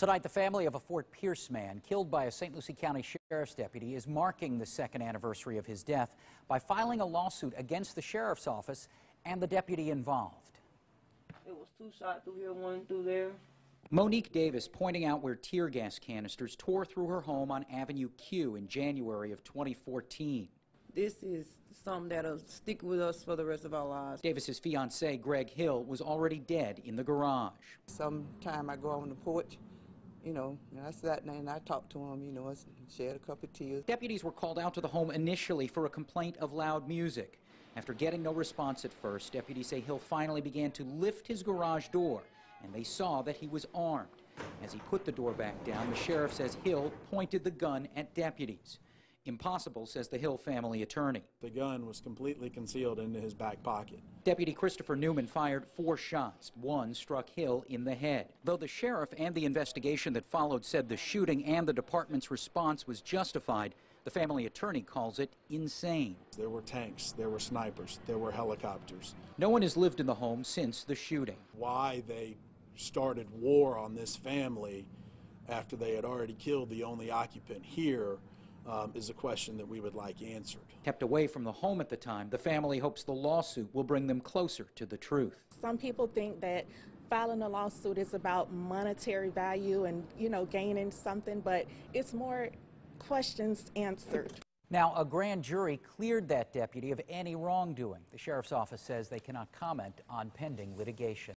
Tonight, the family of a Fort Pierce man killed by a St. Lucie County Sheriff's deputy is marking the second anniversary of his death by filing a lawsuit against the Sheriff's Office and the deputy involved. It was two shot through here, one through there. Monique Davis pointing out where tear gas canisters tore through her home on Avenue Q in January of 2014. This is something that'll stick with us for the rest of our lives. Davis's fiancé, Greg Hill, was already dead in the garage. Sometime I go on the porch, and I sat there and I talked to him, I shed a couple of tears. Deputies were called out to the home initially for a complaint of loud music. After getting no response at first, deputies say Hill finally began to lift his garage door, and they saw that he was armed. As he put the door back down, the sheriff says Hill pointed the gun at deputies. Impossible, says the Hill family attorney. The gun was completely concealed into his back pocket. Deputy Christopher Newman fired 4 shots. One struck Hill in the head. Though the sheriff and the investigation that followed said the shooting and the department's response was justified, the family attorney calls it insane. There were tanks, there were snipers, there were helicopters. No one has lived in the home since the shooting. Why they started war on this family after they had already killed the only occupant here is a question that we would like answered. Kept away from the home at the time, the family hopes the lawsuit will bring them closer to the truth. Some people think that filing a lawsuit is about monetary value and, gaining something, but it's more questions answered. Now, a grand jury cleared that deputy of any wrongdoing. The sheriff's office says they cannot comment on pending litigation.